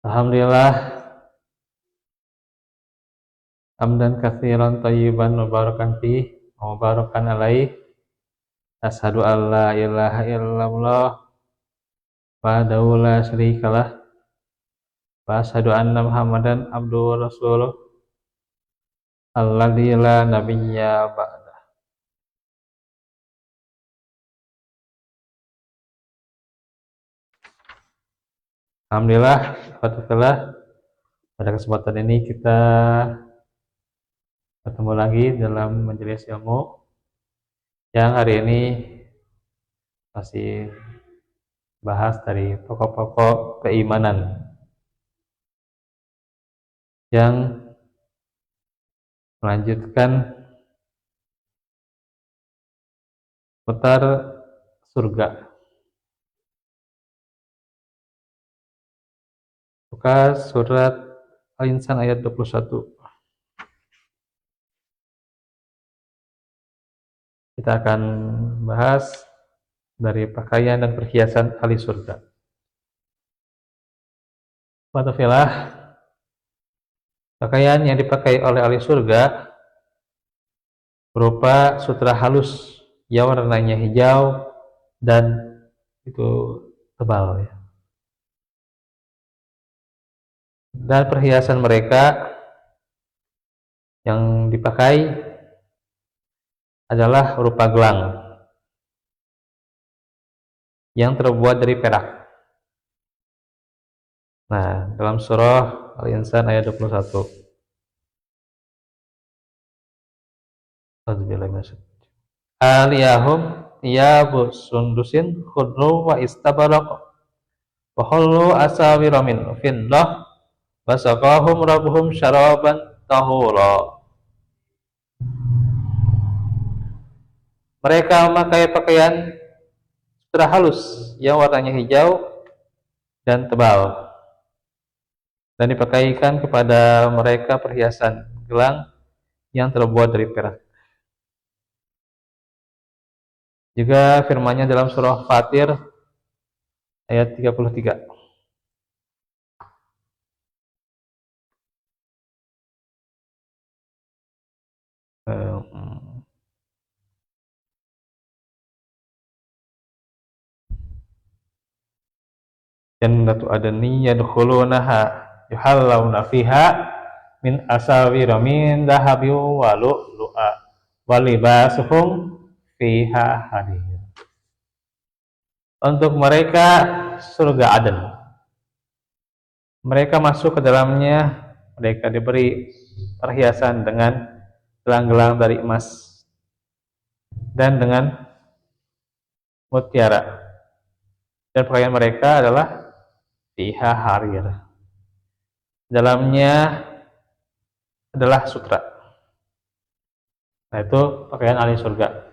Alhamdulillah, hamdan katsiran thayyiban mubarakan fih, mubarakan alaih. Asyhadu an la ilaha illallah wahdahu la syarikalah wa asyhadu anna Muhammadan abduhu wa rasuluh alladzi la nabiyya ba'da. Alhamdulillah, pada kesempatan ini kita bertemu lagi dalam majelis ilmu yang hari ini masih bahas dari pokok-pokok keimanan yang melanjutkan putar surga. Buka surat Al-Insan ayat 21. Kita akan bahas dari pakaian dan perhiasan ahli surga. Watafilah, pakaian yang dipakai oleh ahli surga berupa sutra halus yang warnanya hijau dan itu tebal ya. Dan perhiasan mereka yang dipakai adalah berupa gelang yang terbuat dari perak. Nah, dalam surah Al-Insan ayat 21. Aliyahum thiyabu sundusin khudru wa istabaraq wa hullu asawira min fiddah wa saqahum rabbuhum syaraban tahura. Mereka memakai pakaian sutra halus yang warnanya hijau dan tebal, dan dipakaikan kepada mereka perhiasan gelang yang terbuat dari perak. Juga firman-Nya dalam surah Fatir ayat 33. Jannatu adni yadkhulunaha yuhallawna fiha min asawira min dhahabin wa lu'lu'a wa libasuhum fiha harir. Untuk mereka surga Aden. Mereka masuk ke dalamnya, mereka diberi perhiasan dengan gelang-gelang dari emas dan dengan mutiara. Dan pakaian mereka adalah fiha harir. Dalamnya adalah sutra. Nah, itu pakaian ahli surga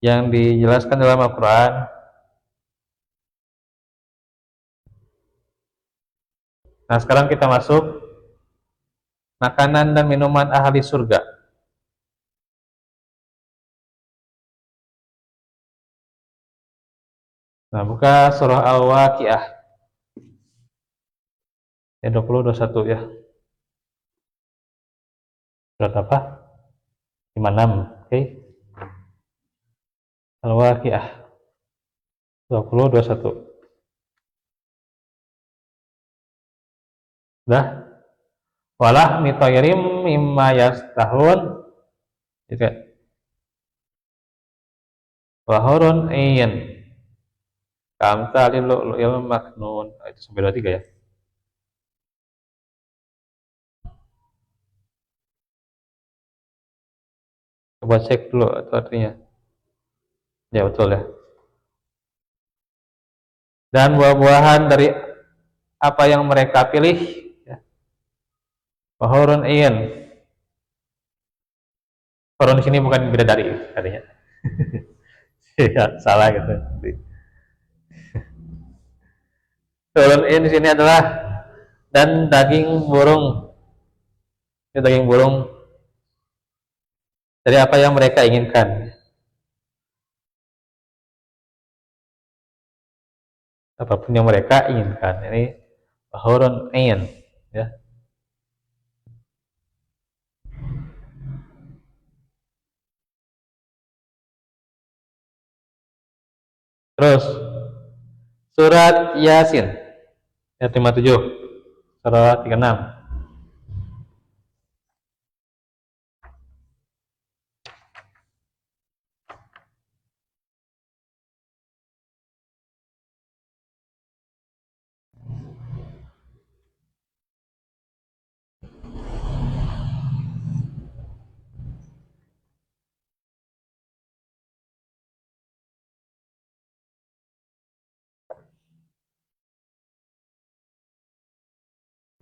yang dijelaskan dalam Al-Quran. Nah, sekarang kita masuk makanan dan minuman ahli surga. Nah, buka surah Al-Waqiah ayat 20-21 ya. Surat apa? 56. Oke. Al-Waqiah 20-21. Dah. Walah mitayrim mimma yastahun. Gitu. Wahurun ayn kamtalil lu'lu'il maknun. Itu sampai 23 ya. Coba cek dulu itu artinya. Ya betul ya. Dan buah-buahan dari apa yang mereka pilih ya. Wahurun ayn. Hurun di sini bukan bidadari artinya. Ya, salah gitu. Hurun ayn di sini adalah dan daging burung. Ini daging burung dari apa yang mereka inginkan. Apapun yang mereka inginkan. Ini hurun ain, ya. Terus surat Yasin ayat 57, surat 36.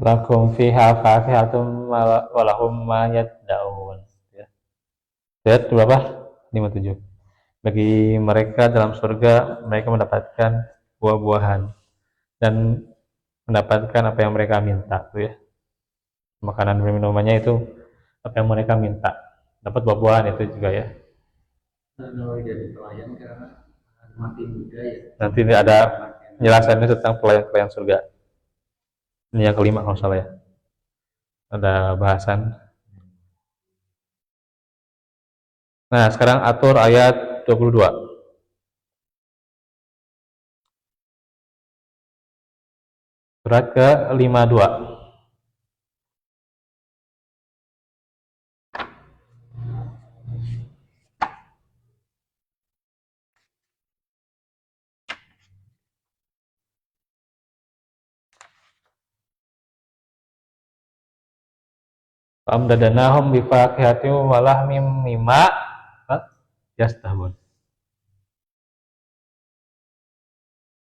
Lakum fiha fakihatun walahum ma yad'un, ya. Ayat berapa? 57. Bagi mereka dalam surga mereka mendapatkan buah-buahan dan mendapatkan apa yang mereka minta, tuh ya. Makanan dan minumannya itu apa yang mereka minta. Dapat buah-buahan itu juga, ya. Jadi pelayan karena mati juga ya. Nanti ada penjelasannya tentang pelayan-pelayan surga. Ini yang kelima kalau salah, ya. Ada bahasan. Nah, sekarang atur ayat 22. Surat ke-52. Amdadanahum bifaqihatin wa lahmim mimma yastahun.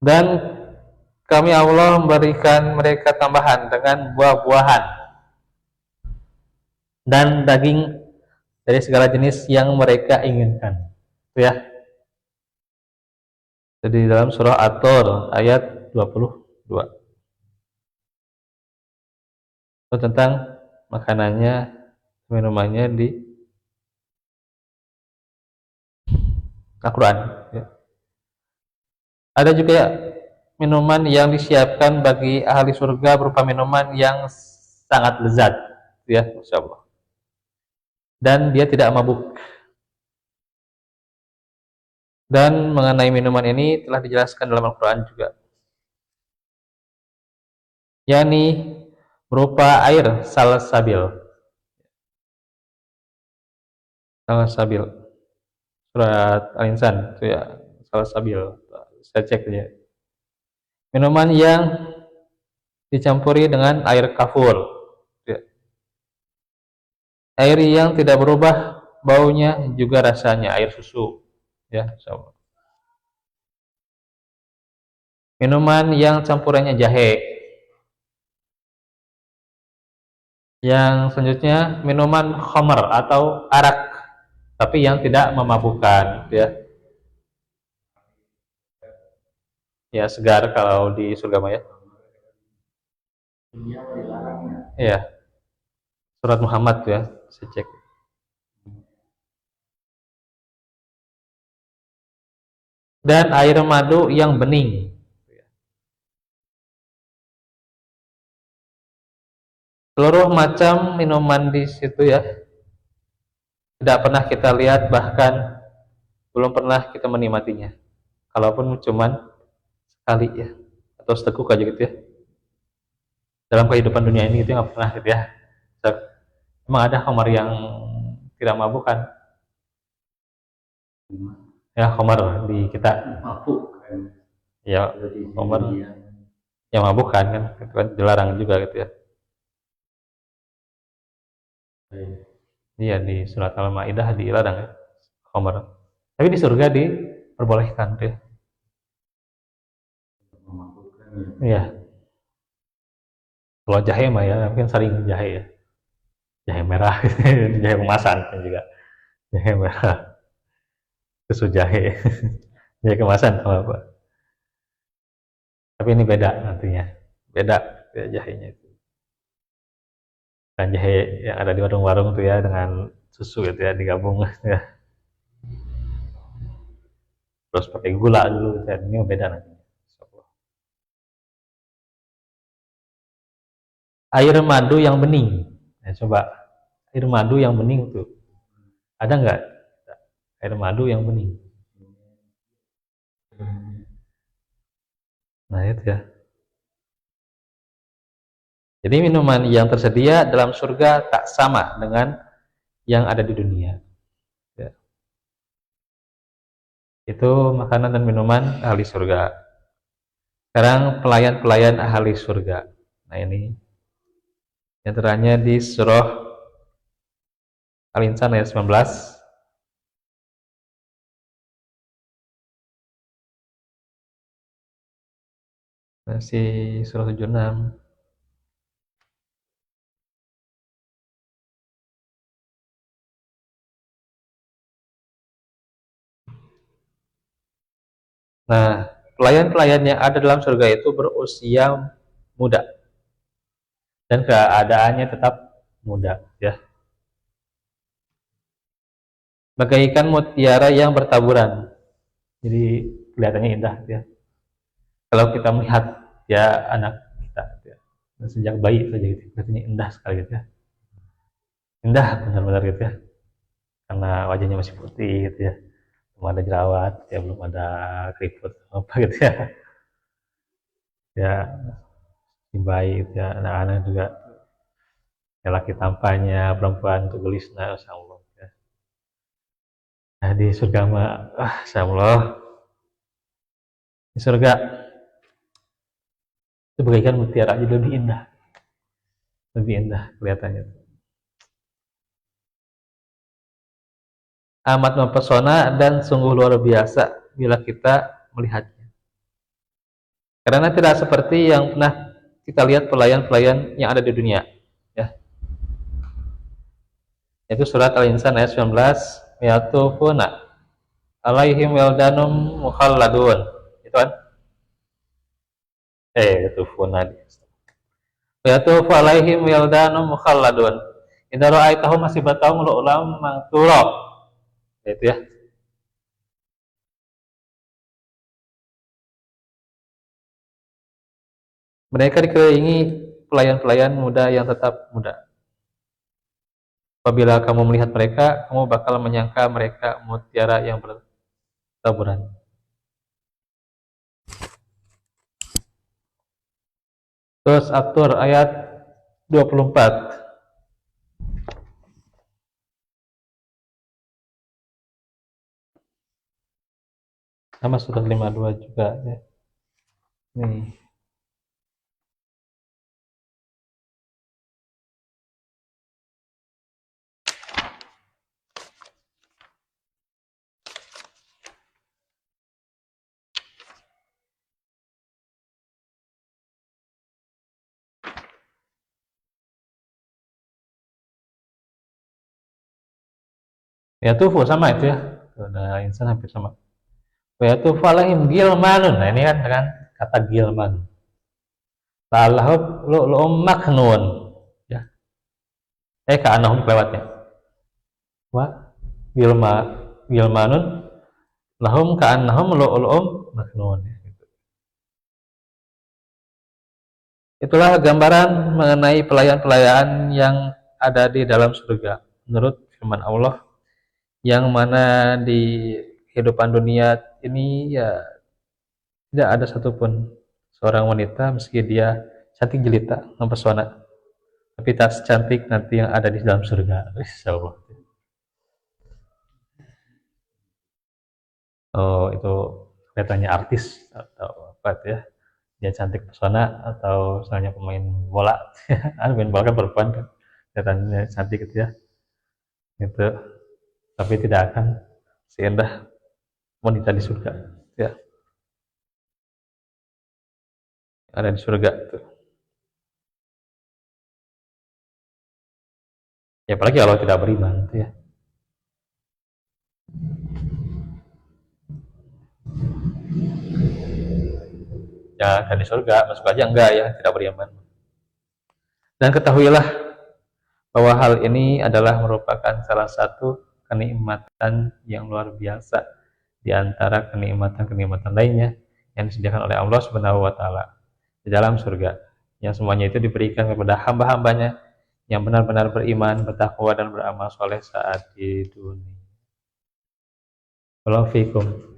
Dan kami Allah memberikan mereka tambahan dengan buah-buahan dan daging dari segala jenis yang mereka inginkan. Itu, ya. Jadi dalam surah At-Tur ayat 22. Itu tentang makanannya, minumannya di Al-Quran, ya. Ada juga minuman yang disiapkan bagi ahli surga berupa minuman yang sangat lezat, ya, Masya Allah. Dan dia tidak mabuk. Dan mengenai minuman ini telah dijelaskan dalam Al-Quran juga, yakni berupa air salsabil. Salsabil. Surat Al-Insan itu, ya, salsabil. Saya cek ya. Minuman yang dicampuri dengan air kafur, ya. Air yang tidak berubah baunya juga rasanya, air susu, ya. Minuman yang campurannya jahe. Yang selanjutnya minuman khamr atau arak, tapi yang tidak memabukkan, ya. Ya, segar kalau di surga maya. Iya. Surat Muhammad, ya, saya cek. Dan air madu yang bening. Seluruh macam minuman di situ, ya, tidak pernah kita lihat, bahkan belum pernah kita menikmatinya. Kalaupun cuman sekali, ya, atau seteguk aja gitu, ya. Dalam kehidupan dunia ini itu nggak pernah gitu, ya. Emang ada khamar yang tidak mabuk kan? Ya, khamar di kita. Mabuk. Ya, khamar yang mabuk kan, itu kan dilarang juga gitu, ya. Iya, di surat Al-Maidah dilarang, ya, khamar. Tapi di surga diperbolehkan tuh, ya. Iya. Kalau jahe mah, ya, mungkin sering jahe, ya. Jahe merah, jahe kemasan kan juga. Jahe merah, susu jahe, jahe kemasan sama apa. Tapi ini beda nantinya, beda, ya, jahenya itu. Dan jahe yang ada di warung-warung tuh, ya, dengan susu gitu, ya, digabung, ya. Terus pakai gula dulu, ya. Ini beda nanti. air madu yang bening. Nah, coba air madu yang bening tuh ada nggak? Air madu yang bening. Nah itu ya. Jadi minuman yang tersedia dalam surga tak sama dengan yang ada di dunia. Ya. Itu makanan dan minuman ahli surga. Sekarang pelayan-pelayan ahli surga. Nah ini antaranya di surah Al-Insan ayat 19. Masih surah 76. Nah, pelayan-pelayan yang ada dalam surga itu berusia muda dan keadaannya tetap muda, ya. Bagaikan mutiara yang bertaburan. Jadi kelihatannya indah, ya. Kalau kita melihat ya anak kita, ya, sejak bayi saja gitu, kelihatannya indah sekali gitu ya. Indah benar-benar gitu ya. Karena wajahnya masih putih gitu ya. Belum ada jerawat, ya belum ada keriput apa gitu ya. Ya, si bayi gitu ya, anak-anak juga ya, laki tampaknya, perempuan itu gelisna, Masya Allah ya. Nah di surga mah Masya Allah, di surga itu bagaikan mutiara, jadi lebih indah kelihatannya, amat mempesona dan sungguh luar biasa bila kita melihatnya, karena tidak seperti yang pernah kita lihat pelayan-pelayan yang ada di dunia, ya. Itu surat Al-Insan ayat 19, yatufuna alaihim wildanum mukhalladun. Itu kan? Yatufuna. Yatufu alaihim wildanum mukhalladun. Idza ra'aitahum hasibatahum lu'lam manthura. Itu ya. Mereka dikelilingi pelayan-pelayan muda yang tetap muda. Apabila kamu melihat mereka, kamu bakal menyangka mereka mutiara yang bertaburan. Terus At-Tur ayat 24. Sama surat 52 juga ya. Nih. Ya tuh sama itu ya. Udah insan hampir sama. Ya tuh alaihim gilmanun. Nah ini kan kata gilman. Lahum lu'lu'um maknun. Ya. Ka'annahum kelewatnya. Wa gilmanun lahum ka'annahum lu'lu'um maknun. Itulah gambaran mengenai pelayan-pelayan yang ada di dalam surga menurut firman Allah, yang mana di kehidupan dunia ini ya tidak ada satupun seorang wanita meski dia cantik jelita mempesona, tapi tak secantik nanti yang ada di dalam surga. Insyaallah. Oh itu kelihatannya artis atau apa ya, dia cantik pesona, atau misalnya pemain bola ada pemain bola kan perempuan kan kelihatannya cantik gitu ya, itu tapi tidak akan seindah wanita di surga ya, ada di surga itu ya, apalagi kalau tidak beriman itu ya. Ya kan di surga masuk aja enggak ya, tidak beriman. Dan ketahuilah bahwa hal ini adalah merupakan salah satu kenikmatan yang luar biasa di antara kenikmatan-kenikmatan lainnya yang disediakan oleh Allah Subhanahu wa taala di dalam surga. yang semuanya itu diberikan kepada hamba-hambanya yang benar-benar beriman, bertakwa dan beramal soleh saat di dunia. Wallahu fiikum.